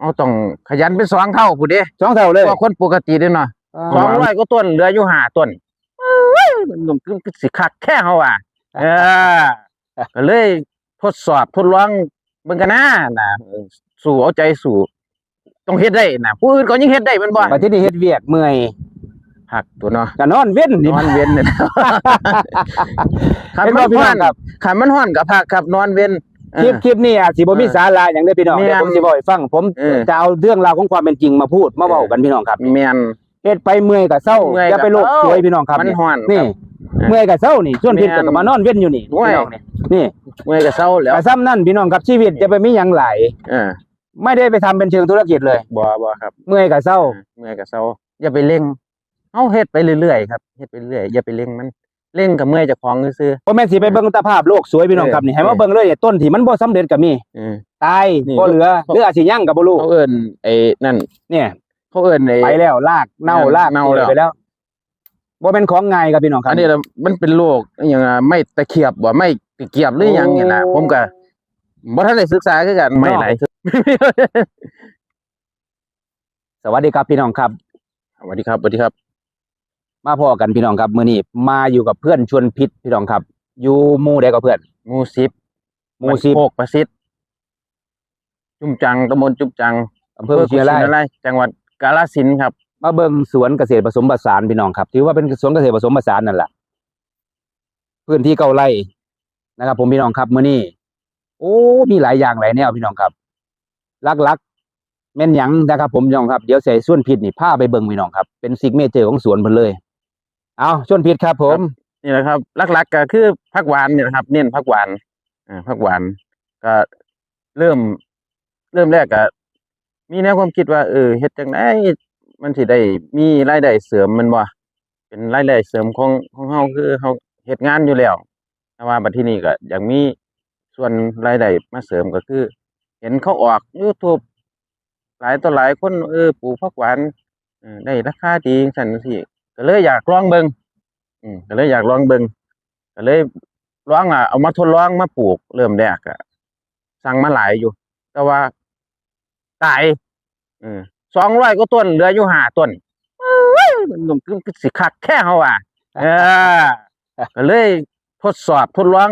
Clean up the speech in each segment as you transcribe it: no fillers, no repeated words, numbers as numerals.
เอาต้องขยันเป็น2 เท่าผู้เด้ 2 เท่าเลยกว่าคนปกติเด้เนาะ200 ก็ต้นเหลืออยู่5 ต้นมันคือสิคักแค่เฮาอ่ะก็เลยทดสอบทดลองเบิ่งกันนะสู้เอาใจสู้ต้องเฮ็ดได้นะผู้อื่นก็ยังเฮ็ดได้แม่นบ่บัดนี้เฮ็ดเวียกเมื่อยพักตัวเนาะก็นอนเว้นนอนเว้นเนี่ยคันมันฮ้อนคันมันฮ้อนก็พักครับนอนเว้นคลิปนี้อาจสิบ่มีสาระหยังเด้อพี่น้องเดี๋ยวผมสิบอกให้ฟังผมจะเอาเรื่องราวของความเป็นจริงมาพูดมาเว้ากันพี่น้องครับแม่นเฮ็ดไปเมื่อยก็เซาอย่าไปโลกสวยพี่น้องครับมันฮ้อนนี่เมื่อยก็เซานี่ส่วนผิดก็มานอนเว้นอยู่นี่พี่น้องนี่เมื่อยก็เซาแล้วก็ซ้ำนั่นพี่น้องครับชีวิตจะไปมีหยังหลายไม่ได้ไปทำเป็นเชิงธุรกิจเลยบ่ครับเมื่อยก็เซาอย่าไปเร่งเฮาเฮ็ดไปเรื่อยๆครับเฮ็ดไปเรื่อยอย่าไปเร่งมันเร่งกับเมื่อยเจ้าของซื่อบ่แม่นสิไปเบิ่งตาภาพโลกสวยพี่น้องครับนี่ให้มาเบิ่งเลยต้นที่มันบ่สำเร็จก็มีตายบ่เหลือหรืออาจสิยังก็บ่รู้เขาเอิ้นไอ้นั่นเนี่ยเขาเอิ้นไอ้ไปแล้วรากเน่ารากไปแล้วบ่เป็นของง่ายครับพี่น้องครับอันนี้มันเป็นโรคอหยังไม่ตะเขียบบ่ไม่ตะเกียบหรือหยังนี่นะผมก็บ่ทันได้ศึกษาคือกันไม่หลายสวัสดีครับพี่น้องครับสวัสดีครับมาพอกันพี่น้องครับมื้อนี้มาอยู่กับเพื่อนชวนพิษพี่น้องครับอยู่หมู่ใดกับเพื่อนหมู่10โคกประสิทธิ์จุ่มจังตำบลจุ่มจังอำเภอกุชินารายจังหวัดกาฬสินธุ์ครับมาเบิ่งสวนเกษตรผสมผสานพี่น้องครับถือว่าเป็นสวนเกษตรผสมผสานนั่นแหละพื้นที่9 ไร่นะครับผมพี่น้องครับมื้อนี้โอ้มีหลายอย่างหลายแนวพี่น้องครับลักแม่นหยังนะครับผมพี่น้องครับเดี๋ยวใส่ส่วนพิษนี่พาไปเบิ่งพี่น้องครับเป็นซิกเนเจอร์ของสวนเพิ่นเลยเอาส่วนพิษครับผมนี่แหละครับหลักๆก็คือผักหวานนี่แหละครับเน้นผักหวานผักหวานก็เริ่มแรกก็มีแนวความคิดว่าเฮ็ดจังได๋มันสิได้มีรายได้เสริมมันบ่เป็นรายได้เสริมของเฮาคือเฮาเฮ็ดงานอยู่แล้วแต่ว่าบัดทีนี้ก็อยากมีส่วนรายได้มาเสริมก็คือเห็นเขาออก YouTube หลายต่อหลายคนปลูกผักหวานได้ราคาดีจังซั่นจังซี่ก็เลยอยากลองเบิ่งก็เลยอยากลองเบิ่งก็เลยลองเอามาทดลองมาปลูกเริ่มแรกก็สั่งมาหลายอยู่แต่ว่าตาย200 ก็ต้นเหลืออยู่5 ต้นมันคือสิคักแค่เฮาอ่ะก็เลยทดสอบทดลอง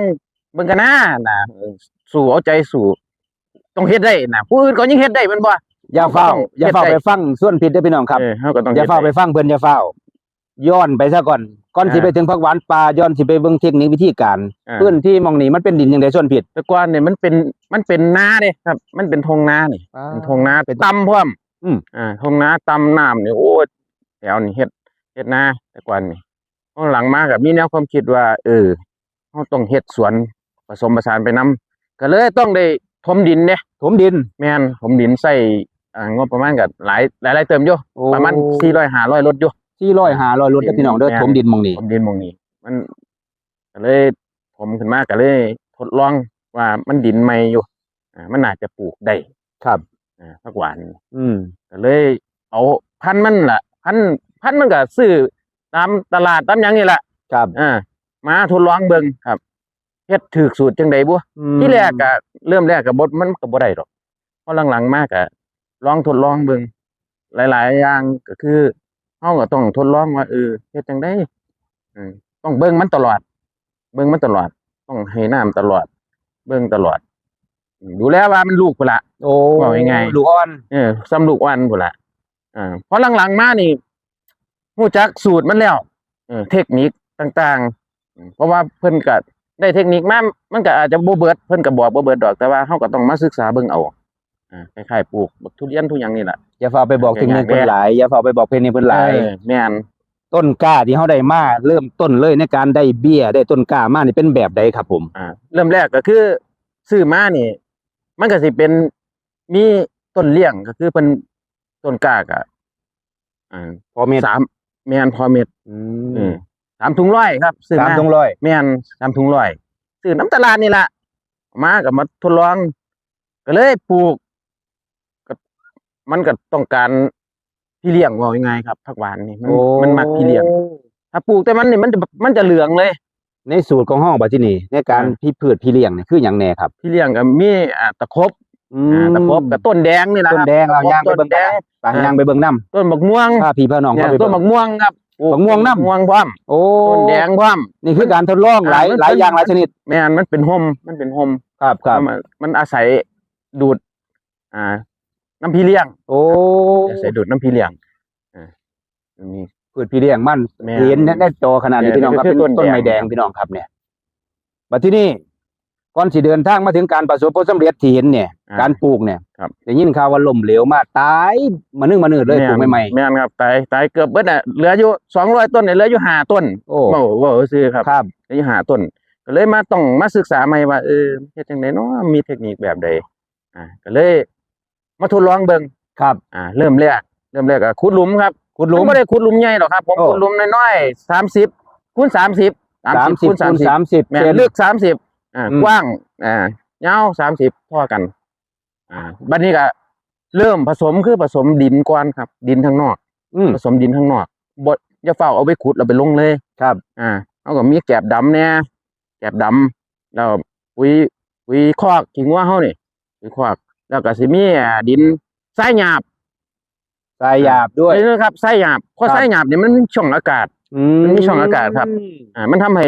เบิ่งกันนะสู้เอาใจสู้ต้องเฮ็ดได้นะผู้อื่นก็ยังเฮ็ดได้แม่นบ่อย่าเฝ้าไปฟังส่วนผิดเด้อพี่น้องครับอย่าเฝ้าไปฟังเพิ่นอย่าเฝ้าย้อนไปซะก่อนสิไปถึงผักหวานป่าย้อนสิไปเบิ่งเทคนิควิธีการพื้นที่หม่องนี้มันเป็นดินจังได๋ส่วนผิดแต่ก่อนนี่มันเป็นนาเด้ครับมันเป็นทงนานี่เป็นทงนาเป็นต่ำพร้อมทงนาต่ำน้ำนี่โอ้แถวนี้เฮ็ดนาแต่ก่อนนี่พอหลังมาก็มีแนวความคิดว่าเฮาต้องเฮ็ดสวนผสมผสานไปนำก็เลยต้องได้ถมดินเด้ถมดินแม่นถมดินใส่งบประมาณก็หลายเติมอยู่ประมาณ400-500รถอยู่400-500รถเด้อพี่น้องเด้อถมดินหม่องนี้มันก็เลยถมขึ้นมาก็เลยทดลองว่ามันดินใหม่อยู่มันน่าจะปลูกได้ครับผักหวานก็เลยเอาพันธุ์มันล่ะพันธุ์มันก็ซื้อตามตลาดตามหยังนี่แหละครับมาทดลองเบิ่งครับเฮ็ดถูกสูตรจังได๋บ่ที่แรกก็เริ่มแรกก็มันก็บ่ได้ดอกพอหลังๆมาก็ลองทดลองเบิ่งหลายๆอย่างก็คือเฮาก็ต้องทดลองว่าเฮ็ดจังได๋ต้องเบิ่งมันตลอดต้องให้น้ำตลอดเบิ่งตลอดดูแลว่ามันลูกพุ่นล่ะโอ้ว่าง่ายๆลูกอ่อนซ้ำลูกอ่อนพุ่นล่ะพอหลังๆมานี่ฮู้จักสูตรมันแล้วเทคนิคต่างๆเพราะว่าเพิ่นก็ได้เทคนิคมามันก็อาจจะบ่เบิดเพิ่นก็บอกบ่เบิดดอกแต่ว่าเฮาก็ต้องมาศึกษาเบิ่งเอาคล้ายๆปลูกบักทุเรียนทุกอย่างนี่แหละอย่าเฝ้าไปบอกเทคนิคเพิ่นหลายอย่าเฝ้าไปบอกเทคนิคเพิ่นหลายแม่นต้นกล้าที่เฮาได้มาเริ่มต้นเลยในการได้เบี้ยได้ต้นกล้ามานี่เป็นแบบใดครับผมเริ่มแรกก็คือซื้อมานี่มันก็สิเป็นมีต้นเลี้ยงก็คือเพิ่นต้นกล้าก็พอเม็ด3แม่นพอเม็ด3 ถุง100ครับซื้อมา3 ถุง100แม่น3 ถุง100ซื้อน้ำตลาดนี่ล่ะมาก็มาทดลองก็เลยปลูกมันก็ต้องการพี่เลี้ยงว่ายังไงครับผักหวานนี่มันมักพี่เลี้ยงถ้าปลูกแต่มันนี่มันจะเหลืองเลยในสูตรของเฮาบัดที่นี่ในการพืชพี่เลี้ยงนี่คือหยังแน่ครับพี่เลี้ยงก็มีตะครบ ตะครบกับต้นแดงนี่แหละ ต้ คน รับ แดงเอาย่างไป ต้ เบิ่ น ง แดง ไปย่างไปเบิ่งน้ ต้นบักม่วง ำพาพี่พาน้อง เนี่ย เข้าไป ต้น เบิ่ บั ง กม่วงครับ บักม่วงนำ ม่วงพร้อม โอ้ ต้นแดงพร้อม นี่คือการทดลองหลาย มัน หลายอย่างหลายชนิด แม่นมันเป็นห่มมันเป็นห่ม ครับครับ มันอาศัยดูด น้ำพี่เลี้ยง โอ้ อาศัยดูดน้ำพี่เลี้ยงนี่ พืชพี่เลี้ยงมัน แม่น เห็นในจอขนาดนี้ เนี่ย พี่น้องครับ คือ เป็น ต้น ต้นไม้ แด แด ง งพี่น้องครับเนี่ยบัดที่นี่ก่อนสิเดินทางมาถึงการประสบผลสำเร็จที่เห็นเนี่ย การปลูกเนี่ย ครับ ได้ยินข่าวว่าล่มเหลวมาตายมานึ่งมานืดเลยปลูกใหม่ แม่นครับตายเกือบเบิดเหลืออยู่200 ต้นเนี่ยเหลืออยู่5 ต้น ๆโอ้ ว่าซื้อครับ ครับ เหลืออยู่5 ต้น ก็เลยต้องมาศึกษาใหม่ว่าเฮ็ดจังไดเนาะมีเทคนิคแบบใดก็เลยมาทดลองเบิ่ง ครับ เริ่มแรกก็ขุดหลุมครับ ขุดหลุม ผมบ่ได้ขุดหลุมใหญ่หรอกครับผม โอ้ ขุดหลุมน้อยๆ30 คูณ 30 30 คูณ คูณ 30 30 แม่ เซ น น ลึก30กว้างยาว30เท่ากันบัดนี้ก็เริ่มผสมดินก่อนครับ ดินข้างนอก ผสมดินข้างนอกบ่อย่าเฝ้าเอาไปขุดแล้วไปลงเลย ครับ เฮาก็มีแกบดำแน่แกบดำแล้วปุ๋ยคอกขี้งัวเฮานี่ปุ๋ยคอกแล้วก็สิมีดินทรายหยาบ ทรายหยาบด้วย นี่นะครับทรายหยาบเพราะ ครับ ทรายหยาบเนี่ยมันมีช่องอากาศ มันมีช่องอากาศครับ มันทำให้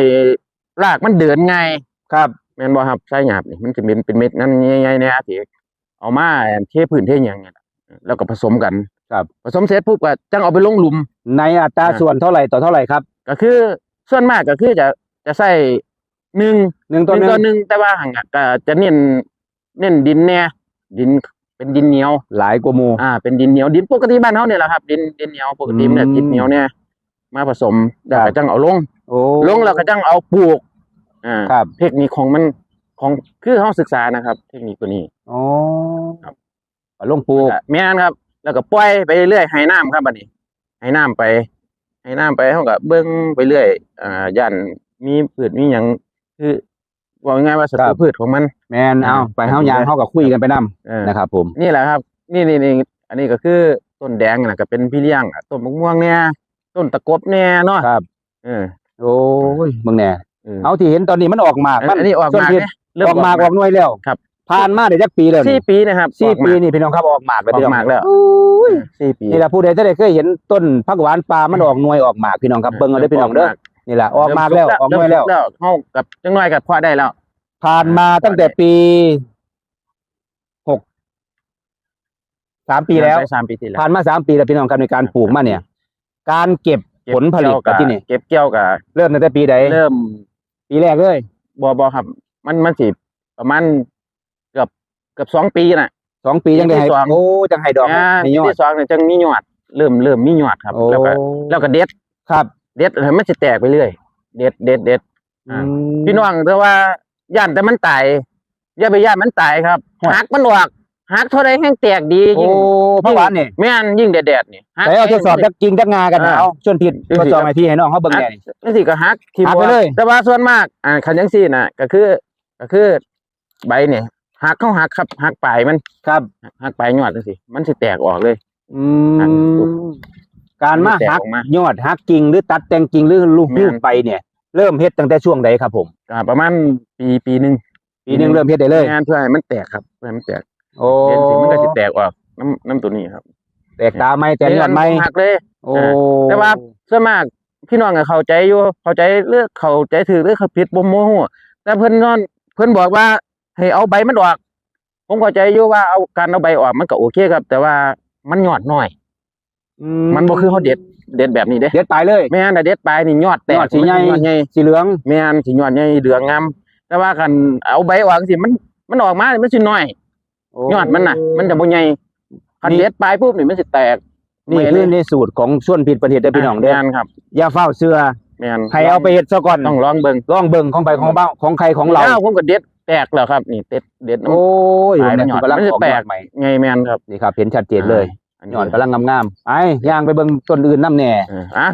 รากมันเดินง่าย ครับ แม่นบ่ครับทรายหยาบนี่มันจะเป็นเม็ดนั่นใหญ่ๆเนี่ยที่เอามาเทพื้นเทหยังเนี่ยแล้วก็ผสมกัน ครับ ผสมเสร็จปุ๊บก็จังเอาไปลงหลุม ในอัตราส่วนเท่าไหร่ต่อเท่าไหร่ครับ ก็คือส่วนมากก็คือจะใส่1 1 ต่อ 1 ต่อ 1แต่ว่าหั่นก็จะเน้นดินแน่ดินเป็นดินเหนียว 1หลายกว่าหมู่ เป็นดินเหนียวดินปกติบ้านเฮาเนี่ยแหละครับ ดินเหนียวปกติมันเนี่ยดินเหนียวเนี่ยมาผสมแล้วก็จังเอาลง โอ้ ลงแล้วก็จังเอาปลูกครับ เทคนิคของมันคือเฮาศึกษานะครับ เทคนิคตัวนี้ อ๋อ ครับ เอาลงปลูก แม่นครับ แล้วก็ปล่อยไปเรื่อยให้น้ำครับบัดนี้ให้น้ำไปเฮาก็เบิ่งไปเรื่อยย่านมีพืชมีหยังคือว่าง่ายๆว่าศัตรูพืชของมัน แม่นเอาไปเฮายางเฮาก็คุยกันไปนํ นะครับผม นี่แหละครับ นี่อันนี้ก็คือต้นแดงน่ะก็เป็นพี่เลี้ยงต้นมะม่วงเนี่ยต้นตะกบเนี่ยเนาะ ครับ เออ โอ้ยเบิ่งแหน่ เอา เอาที่เห็นตอนนี้มันออกหมากมัน อันนี้ออก ส้น มา ผิด เนี่ยเริ่ม ออกหมากออกหน่วยแล้ว ครับ ผ่านมาได้จักปีแล้วนี่ 4 ปีนะครับ 4 ออก ปี มา นี่พี่น้องครับออกหมากแล้ว ออ พี่น้อก ง มาแล้ว โอ้ย 4 ปี นี่ล่ะผู้ใดจะได้เคยเห็นต้นผักหวานป่ามันออกหน่วยออกหมากพี่น้องครับเบิ่งเอาเด้อพี่น้องเด้อนี่ล่ะออกหมากแล้วออกหน่วยแล้ว เริ่มสุกเฮากับจังน้อยก็พอได้แล้ว ผ่านมาตั้งแต่ปี3 ปีแล้ว 3 ปีที่แล้ว ผ่านมา3 ปีแล้วพี่น้องครับในการปลูกมาเนี่ย การเก็บผลผลิตกับที่นี่ เก็บเกี่ยวกับ เริ่มตั้งแต่ปีใด เริ่ม ปีแรกเลย บ่ครับ มันสิประมาณเกือบ2 ปีน่ะ 2 ปียังได้ให้ ปีที่สอง โอ้จังให้ดอกให้ยอ ปี ด ที่2เนี่ยจังมียอดเริ่มมียอดครับ โอ้ แล้วก็เด็ด ครับ เด็ดให้มันสิแตกไปเรื่อยเด็ด พี่น้องแต่ว่าย่านแต่มันตายอย่าไปย่านมันตายครับ ครับ หักมันออกหักเท่าไรแห้งแตกดี โอ้ ยิ่ง ผักหวานนี่ แม่นยิ่งแดดๆนี่หัก ไหนเอาทดสอบจักกิ่งจักงากันนะ อ่า เอาชวนผิด ดูสิ ทดสอบให้พี่ให้น้องเขาเบิ่งแหน่นี่ นี่สิก็หักที่ หักไปเลย แต่ว่าส่วนมากคันจังซี่น่ะก็คือใบเนี่ยหักครับหักปลายมัน ครับ หักปลายยอดจังซี่มันสิแตกออกเลย อื หัก มการมา แตก หัก ออกมาย อดหักกิ่งหรือตัดแต่งกิ่งหรือลูก แม่น ไปเนี่ย เริ่มเฮ็ดตั้งแต่ช่วงใดครับผม ประมาณปีหนึง ปีหนึงเริ่มเฮ็ดได้เลย งานเพื่อให้มันแตกครับเพื่อให้มันแตก โอ้ เห็นสิมันก็สิแตกออกน้ำตัวนี้ครับ แตกตาไหม่แต่ยอดไหม่ หักเลย โอ้ แต่ว่า ส่วนมากพี่น้องก็เข้าใจอยู่เข้าใจเลือกเข้าใจถือหรือเขาผิดบ่โมโหแต่เพิ่นบอกว่าให้เอาใบมันออก ผมเข้าใจอยู่ว่าเอาการเอาใบออกมันก็โอเคครับ แต่ว่ามันยอดน้อย มันบ่คือเฮาเด็ดแบบนี้เด้ เด็ดไปเลย แม่นแต่เด็ดปลายนี่ยอดแตก ยอดสีใหญ่ ยอดใหญ่ สีเหลือง แม่นสิยอดใหญ่เหลืองงามแต่ว่าคันเอาใบออกสิมันออกมามันสิน้อย ยอดมันน่ะ มันจะบ่ใหญ่คันเด็ดปลายปุ๊บนี่มันสิแตก นี่คือในสูตรของส่วนผิดประเทศได้อพี่น้องเด้อ แม่นครับ อย่าเฝ้าเชื่อ แม่น ให้เอาไปเฮ็ดซะก่อน ต้องลองเบิ่ง ลองเบิ่งของไปของเบ้าของใครของเรา แล้วผมก็เด็ดแตกแล้วครับ นี่เด็ด โอ้ย ปลายมัน เนี่ย ยอด กำลัง มันจะ ออก แต ย ก อดใหม่ ไงแม่นครับ นี่ครับเห็นชัดเจนเลย อัน ยอดกำลังงามๆไปย่างไปเบิ่งต้นอื่นน้ำแน่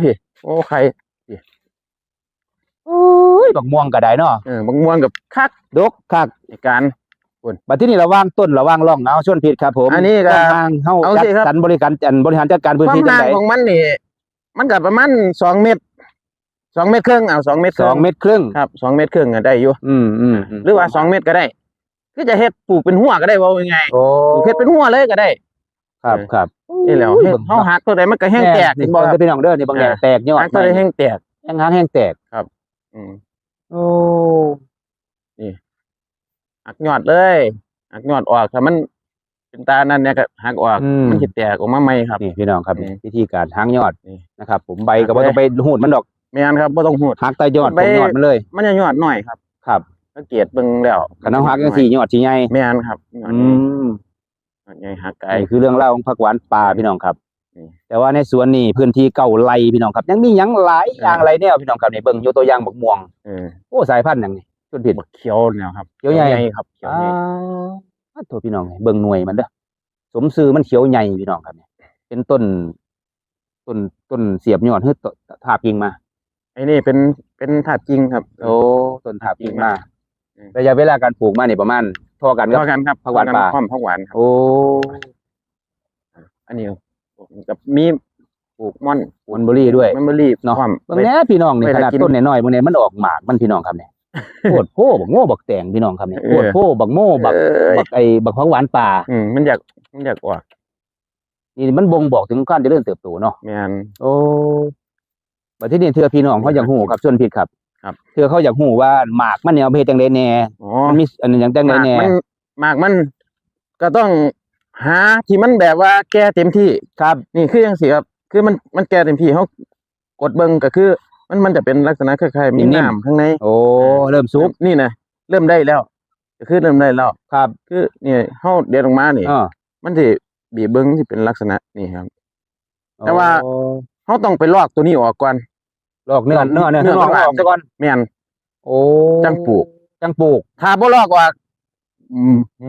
พี่โอ้ใคร โอ้ยบักม่วงก็ได้เนาะ บางม่วงกับคัก ดกคัก ในการ บัดที่นี่ระว่างต้นระว่างร่องเอาชวนผิดครับผม อันนี้ก็ ทางเฮา เอา จัด สิครับ สรรบริหารจัดการพื้น ความ ที่จัง ห่าง ได ของมันนี่ มันก็ประมาณ2 เมตร2 เมตรครึ่ง2 เมตรครึ่ง 2 เมตรครึ่ง ครับ2 เมตรครึ่งได้อยู่ อืม หรือว่า2 เมตรก็ได้ คือจะเฮ็ดปลูกเป็นหัวก็ได้ว่ายังไง โอ้ ปลูกเฮ็ดเป็นหัวเลยก็ได้ ครับครับ นี่แหละเฮ็ดเฮาหักตัวใดมันก็แห้งแตก นี่ เห็นบ่ครับ พี่น้องเด้อนี่บางแดงแตกยอด หักตัวใดแห้งแตก แห้งหางแห้งแตก อืม โอ้ หักยอดเลยหักยอดออกถ้ามันเป็นตานั่นเนี่ยก็หักออกมันสิแตกออกมาใหม่ครับ นี่พี่น้องครับ อืม วิธีการหางยอด นี่ นะครับ ผมใบก็บ่ต้องไปหูดมันดอก แม่นครับบ่ต้องหูด หักแต่ยอด ใบ ผมยอดมันเลย มันจะยอดน้อยครับ ครับ สังเกตเบิ่งแล้ว คันเฮาหักจังซี่ยอดสิใหญ่ แม่นครับยอด อื ใหญ่ ม ยอดใหญ่หักไกล นี่คือเรื่องเล่าวของผักหวานป่าพี่น้องครับ อืม แต่ว่าในสวนนี่พื้นที่เก่าไร่พี่น้องครับ ยังมีหยังหลายอย่างหลายแนวพี่น้องครับนี่เบิ่งยกตัวอย่างบักม่วง เออ โอ้สายพันธุ์หยังนี่จนผิด บักเขียวเนี่ยครับ เขียวใหญ่ ครับเขียว อ้า ใหญ่ วโทษพี่น้องเบิ่งหน่วยมันเด้อสมซื่อมันเขียวใหญ่พี่น้องครับนี่เป็นต้นเสียบยอดคือทาบกิ่งมา ไอ้นี่เป็นถาดจริงครับ โอ้ต้นทาบกิ่งมา อืม ระยะเวลาการปลูกมานี่ประมาณเท่ากัน เท่ากันครับ ผักหวานป่า พร้อมผักหวานครับ โอ้ อันนี้กับมีปลูกม่อน มันเบอรี่ด้วย มันเบอรี่ เนาะ พร้อม เบิ่งแหน่พี่น้องนี่ ไว้ ขนาด กิน ต้นน้อยๆบางแหน่มันออกหมากมันพี่น้องครับเนี่ย โคตรโพบักโง่บักแตงพี่น้องครับเนี่ย เอ โค อ ตรโพบักโม่บัก เอ้ย บักผักหวานป่า มันอยากออก นี่มันบ่งบอกถึงการเจริญเติบโตเนาะ แม่น โอ้บัดทีนี้เทื่อพี่น้องเขาอยากฮู้ครับส่วนผิดครับ ครับ เทื่อเขาอยากฮู้ว่าหมากมันเนี่ยเอาไปเฮ็ดจังได๋แหน่ อ๋อ มันมีอันหยังจังได๋แหน่ หมากมันก็ต้องหาที่มันแบบว่าแก่เต็มที่ ครับ นี่คือจังซี่ครับ คือมันแก่เต็มที่เฮากดเบิ่งก็คือ มันจะเป็นลักษณะคล้ายๆมีน้ำข้างใน โอ้เริ่มสุก นี่นะเริ่มได้แล้วก็คือเริ่มได้แล้ว ครับ คือนี่เฮาเด็ดออกมานี่ อ้อ มันสิบีบเบิ่งสิเป็นลักษณะนี่ครับ แต่ว่า โอ้ เฮาต้องไปลอกตัวนี้ออกก่อน ลอกเนื้อ เนื้อ ข้างนอก ข้างหลัง ออกซะก่อน แม่น โอ้ จังปลูก จังปลูก ถ้าบ่ลอกออก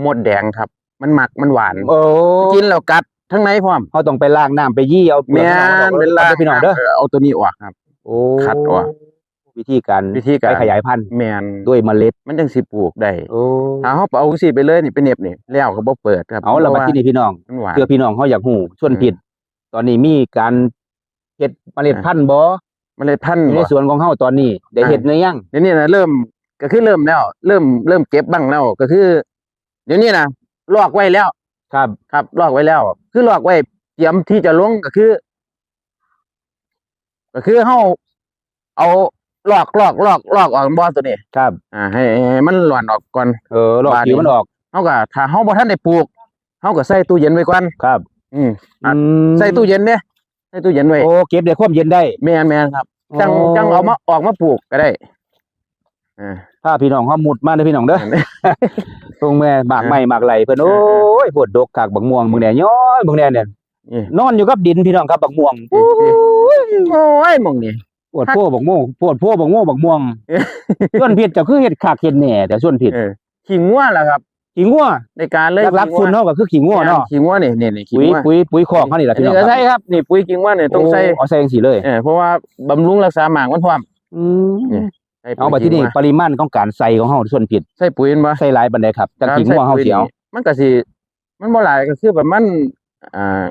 หมดแดงครับ มันหมักมันหวาน โอ้ กินแล้วกัดทั้งในพร้อม เขาต้องไปล้างน้ำไปยี่เอาเปลือก แม่ ข้างนอกออก นเป็นลา พี่น้องเด้อ เอาตัวนี้ออกครับ โอ้ ขัดออก วิธีการ วิธีการ ไปขยายพันธุ์ แม่น ด้วยเมล็ด มันจังสิปลูกได้ โอ้ ถ้าเฮาเอาสิไปเลยนี่ไปเหน็บนี่แล้วก็บ่เปิดครับ เอาละบัดที่นี่พี่น้อง มันหวาน เพื่อพี่น้องเขาอยากหูส่วนผิด ตอนนี้มีการเฮ็ดเมล็ดพันธุ์บ่ มันเลยพัน อยู่ใน บ่ สวนของเฮาตอนนี้ได้เฮ็ดในยัง เดี๋ยวนี้นะเริ่มก็คือเริ่มแล้ว เริ่มเก็บบ้างแล้วก็คือ เดี๋ยวนี้นะลอกไว้แล้ว ครับ ครับลอกไว้แล้ว คือลอกไว้เตรียมที่จะลงก็คือเฮาเอาลอกออกบ่ตัวนี้ ครับ ให้มันหลอนออกก่อน ลอก บาดนี้ ผิวมันออก เฮาก็ถ้าเฮาบ่ทันได้ปลูกเฮาก็ใส่ตู้เย็นไว้ก่อน ครับ อืม อืม ใส่ตู้เย็นเด้ใส่ตู้เย็นไว้ โอ้เก็บได้ความเย็นได้ แม่นครับจัง โอ้ จังเอามาออกมาปลูกก็ได้อ่า ถ้าพี่น้องเฮาหมุดมาเด้อพี่น้องเด้อตรงแม่หมากไม้หมากไหลเพิ่นโอ้ยโพดดกคักบักม่วงมึงแน่ย้อยมึงแน่เนี่ย นี่ นอนอยู่กับดินพี่น้องครับบักม่วง โอ้ยหมองนี่ ปวดโพบักม่วงปวดโพบักม่วงบักม่วง ส่วนผิดก็คือเฮ็ดคักเฮ็ดแหน่แต่ส่วนผิด ขี้งัวล่ะครับ ขี้งัว ในการเลย หลักๆฝุ่นเฮาก็คือขี้งัวเนาะ ขี้งัวนี่ขี้ ปุ๋ย งัว ปุ๋ยคอกเฮานี่ล่ะ อัน พี่น้ นี้ อง ก็ใช่ครับนี่ปุ๋ยขี้งัวนี่ต้องใส่ โเอาใส่จังซี่เลย เพราะว่าบำรุงรักษาหมากมันพร้อม อืม ใส่ปุ๋ย เอาบัดที่นี่ ขี้งัว ปริมาณของการใส่ของเฮาส่วนผิด ใส่ปุ๋ยมันบ่ ใส่หลายปานใดครับจังขี้งัวเฮาสิเอา มันก็สิมันบ่หลายก็คือประมาณอ่า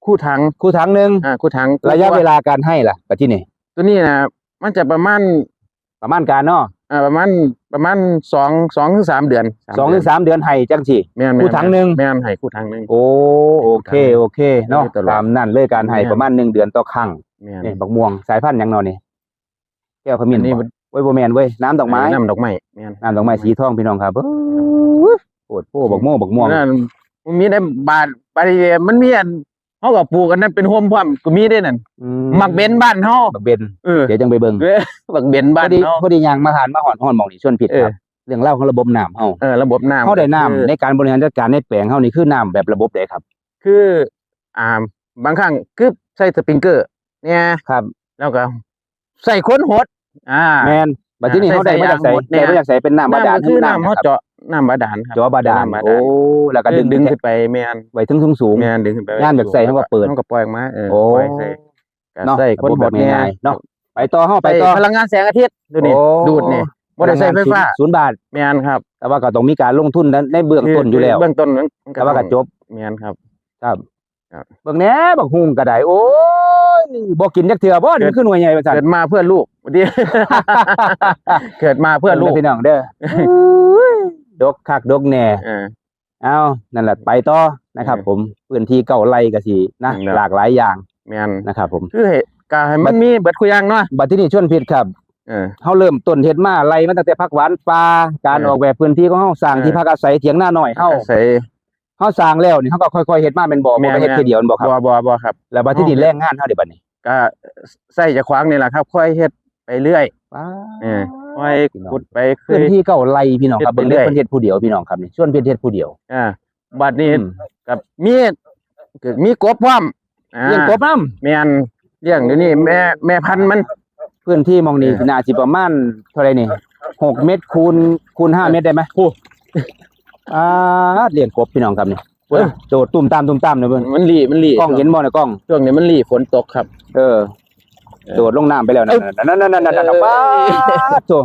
คู่ถัง คู่ถังหนึง คู่ถัง ระยะเวลาการให้ล่ะบัดที่นี่ ตัวนี้นะมันจะประมาณ ประมาณการเนาะ ประมาณ2 ถึง 3 เดือน 2 ถึง 3 เดือนให้จังซี่ แม่น คู่ถังหนึ่ง แม่นให้คู่ถังหนึง โอ้โอเคเนาะ ตลอด ตามนั่นเลยการให้ แม่น ประมาณ1เดือนต่อครั้ง แม่น นี่บักม่วงสายพันธุ์หยังเนาะนี่แก้วขมิ้น อันนี้ บ่โอ้ยบ่แม่นเว้ยน้ำดอกไม้ น้ำดอกไม้แม่น น้ำดอกไม้สีทองพี่น้องครับโอ้โหบักม่วง นั่นมันมีได้บาทไปมันมีอันเฮาก็ปลูกกันนั่นเป็นโฮมพร้อมก็มีได้นั่นหมักเบนบ้านเฮา บักเบน เออ เดี๋ยวจังไปเบิ่ง หมักเบน พ บ้า อน ดี เฮา พอดียางมาหานมาหอนหมองนี่ส่วนผิดครับเรื่องเล่าวของระบบน้ำเฮา ระบบน้ำ เฮาได้น้ำในการบริหารจัดการในแปลงเฮานี่คือน้ำแบบระบบใดครับ คือบางครั้งคือใส่สปริงเกอร์ เนี่ย ครับ แล้วก็ใส่ค้นหด แม่นบัดทีนี้เฮาได้มาจากไส ใส่ ได้มาจากไสเป็นน้ำบาดาล คือ น้ำ น้ำเฮา ครับ เจาะน้ำบาดาลครับ จอบาดาล น้ำบา โอ้แล้วก็ดึง ขึ้นไปแม่น ไว้ถึงสูง แม่นดึงขึ้นไป งานแบบใส่เฮาก็เปิด เฮาก็ปล่อยออกมาโอ้ ปล่อยใส่ก็ เนาะ ใส่ค้นห แบ ด บง่ายๆเนาะไปต่อเฮาไป ไป ต่อ พลังงานแสงอาทิตย์ดูนี่ โอ้ ดูดนี่บ่ได้ใช้ไฟฟ้า 0 บาท แม่นครับ แต่ว่าก็ต้องมีการลงทุนในเบื้องต้นอยู่แล้ว เบื้องต้นมัน แต่ว่าก็จบ แม่นครับ ครับ ครับ เบิ่งแหน่บักฮุ่งก็ได้โอ้ยบ่กินจักเทื่อบ่นี่มันคือหน่วยใหญ่ว่าซั่น เกิดมาเพื่อลูกวันนี้ เกิดมาเพื่อลูก พี่น้องเด้อ ดกคักดกแหน่ เอานั่นแหละไปต่อนะครับ ผมพื้นที่เก่าไร่ก็สินะหลากหลายอย่าง แม่น นะครับผม คือให้มันมีเบิดคุอย่างเนาะ บัดที่นี่ชวนพิษครับเฮาเริ่มต้นเฮ็ดมาไล่มาตั้งแต่ผักหวานปลาการออกแบบพื้นที่ของเฮาสร้างที่พักอาศัยเถียงนาน้อยเฮา ใส่ เฮาสร้างแล้วนี่เฮาก็ค่อยๆเฮ็ดมาเป็นบ่บ่เฮ็ดทีเดียวบ่ครับ บ่ครับ แล้วบัดที่นี่แรงงานเฮาเดี๋ยวบัดนี้ ก็ใส่จะขวางนี่แหละครับค่อยเฮ็ดไปเรื่อยค่อยขุดไป พื้นที่เก่าไร่พี่น้องครับ เฮ็ เบิ่ ด ง ไปเรื่ เด้ อย เพิ่นเฮ็ดผู้เดียวพี่น้องครับนี่ชวนพิษเฮ็ดผู้เดียว บัดนี้กับมีกบพร้อม เลี้ยงกบนำ แม่นเลี้ยงเดี๋ยวนี้แม่พันธุ์มัน พื้นที่หม่องนี้น่าสิประมาณเท่าไหร่นี่6เมตรคูณ5เมตรได้ไหมเลี้ยงกบพี่น้องครับนี่โดดตุ้มตามเด้อเพิ่น มันหลี กล้องเห็นบ่ในกล้อง ช่วงนี้มันหลีฝนตกครับ โดดลงน้ำไปแล้วนั่นป้าดโธ่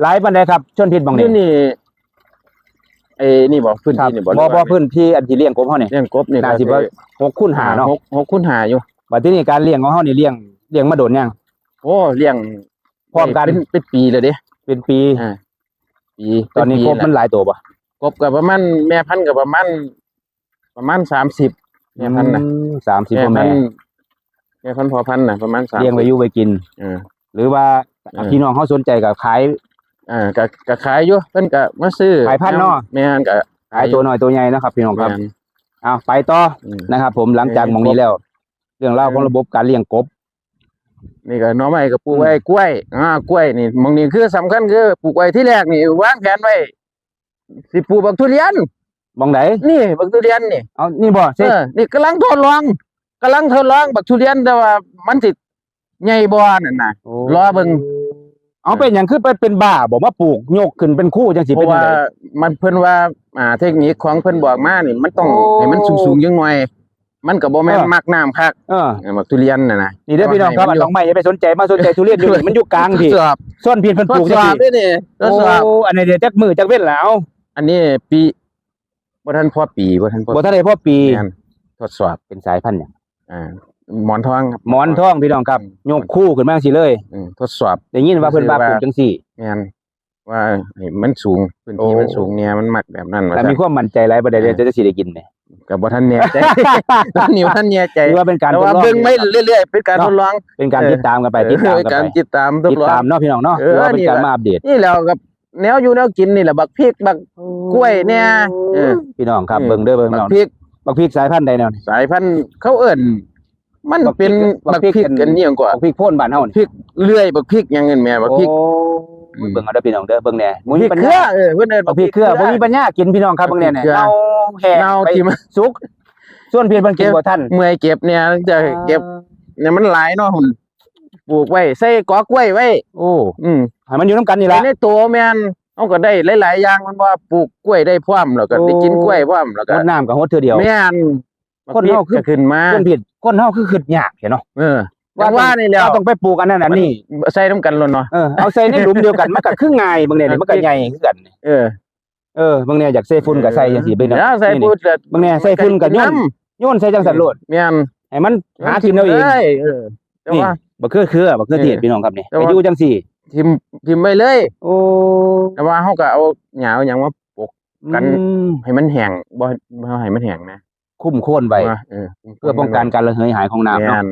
หลายปานใดครับชนพิษหม่องนี้ นี่นี่บ่พื้นที่นี่บ่ บ่พื้นที่อันที่เลี้ยงกบเฮานี่ เลี้ยงกบนี่ น่าสิว่า6คูณ5เนาะ 6คูณ5อยู่ บัดทีนี้การเลี้ยงของเฮานี่เลี้ยงมาโดนยัง โอ้เลี้ยง พร้อมกัน เป็นปีเลยเด้ เป็นปี ปี ตอนนี้กบมันหลายตัวบ่ กบก็ประมาณแม่พันธุ์ก็ประมาณ30แม่พันธุ์น่ะ 30กว่าแม่ แม่พันธุ์พอพันธุ์น่ะประมาณ30 เลี้ยงไว้อยู่ไว้กิน หรือว่าพี่น้องเฮาสนใจก็ขาย ก็ขายอยู่เพิ่นก็มาซื้อ ขายพันธุ์เนาะ แม่นก็ ขายตัวน้อยตัวใหญ่เนาะครับพี่น้องครับ แม่น เอาไปต่อนะครับ ผมหลังจากหม่องนี้แล้ว เรื่องราวของระบบการเลี้ยงกบ นี่ก็หน่อไม้ก็ปลูกไว้กล้วยกล้วยนี่หมองนี้คือสำคัญคือปลูกไว้ที่แรกนี่วางแผนไว้สิปลูกบักทุเรียน หม่องใด นี่บักทุเรียนนี่ เอานี่บ่สิ นี่กำลังทดลองบักทุเรียนแต่ว่ามันสิใหญ่บ่นั่นน่ะ รอเบิ่ง เอาเป็นหยังคือเป็นบ้าบ่มาปลูกยกขึ้นเป็นคู่จังสิ เพ เป็น ราะ จั ว่าง ได๋ มันเพิ่นว่าเทคนิคของเพิ่นบอกมานี่มันต้องให้มันสูงๆจังหน่อย มันก็บ่แม่นมักน้ำคักบักทุเรียนน่ะนะ นี่เด้อพี่น้องครับอันน้องใหม่อย่าไปสนใจมาสนใจทุเรียนอยู่นี่มันอยู่กลางพี่ ทดสอบ ส่วนพี่เพิ่นปลูก ท จั ด ง สอบ ซี่ ด้วยนี่ทดสอบ โอ้อันนี้เดี๋ยวจักมื้อจักเว้นแล้ว อันนี้ปีบ่ทันพอปีบ่ทันพอ บ่ทันได้พอปี แม่นทดสอบ เป็นสายพันธุ์หยัง หมอนทองครับ หมอนทองพี่น้องครับยกคู่ขึ้นมาจังซี่เลย ทดสอบ ได้ยินว่าเพิ่นว่าปลูกจังซี่ แม่นว่าให้มันสูงพื้นที่มันสูงเนี่ยมันมักแบบนั้นว่า แต่ ซั่น มีความมั่นใจหลายบ่ได้จะสิได้กินเนี่ย ก็บ่ทันแน่ใจ ตอนนี้บ่ทันแน่ใจ ถือว่าเป็นการ แต่ ทด ว่า ลอง เบิ่งไม่เรื่อยๆเป็นการทดลอง เป็นการติดตามกันไปติดตามกัน การ ไป ติดตามทด ติด ลอง ตามเนาะพี่น้องเนาะ เออ ถือว่าเป็น นี่ การ แหละ มาอัปเดต นี่แล้วกับแนวอยู่แนวกินนี่แหละบักพริกบักกล้วยเนี่ยพี่น้องครับเบิ่งเด้อเบิ่ง บั น้ ก อง พริก บักพริกสายพันธุ์ใดแนวนี่ สายพันธุ์เขาเอิ้นมันเป็นบักพริกกันนี่หยังกว่า บักพริกโพ่นบ้านเฮานี่ พริกเลื่อยบักพริกหยังเงินแม่บักพริก โอ้เบิ่งเอาเด้อพี่น้องเด้อเบิ่งแหน่บ่ พ มี ริก ปัญ เครื ญา เพิ่นเอิ้น บักพริกเครือบ่มีปัญญากินพี่น้องครับเบิ่งแหน่เนี่ย เครือ เน่าแห้ง เน่า ไป ที่มัน สุกส่วนเพียนเพิ่นกินบ่ทัน เมื่อยเก็บเนี่ยจะเก็บเนี่ยมันหลายเนาะหุ่นปลูกไว้ใส่กอกล้วยไว้ โอ้ อืม ให้มันอยู่นํกันนี่ ใน ล่ะ ในตัวแม่นเอาก็ได้หลายๆอย่างมันว่าปลูกกล้วยได้พร้อมแล้วก็ได้กินกล้วยพร้อมแล้วก็ รดน้ำกับฮดเทื่อเดียว แม่น คนเฮาคือ ก็ขึ้นมา คนผิดคนเฮาคือคิดยากเนาะ ว่านี่แล้ว ต้องไปปลูกอันนั้นอันนี้ ใส่น้ำกันแล้วเนาะ เอาใส่ในหลุมเดียวกันมันก็คือง่ายบางเนี่ยมันก็ใหญ่คือกัน เออ บางเนี่ยอยากใส่ฝุ่นก็ใส่จังซี่ไปเนาะ แล้วใส่พูดแล้ว บางเนี่ยใส่ฝุ่นก็โยนใส่จังซั่นโลด แม่น ให้มันหากินเอาเอง แต่ว่า บ่คือเทศพี่น้องครับนี่ แต่ว่า ไปอยู่จังซี่ ทิมไปเลย โอ้ แต่ว่าเฮาก็เอาหญ้าเอาหยังมาปลูก กัน ให้มันแห้งบ่ให้มันแห้งนะ คุ้มโค่นไว้เพื่อป้องกันการระเหยหายของน้ำ แม่ เนาะ น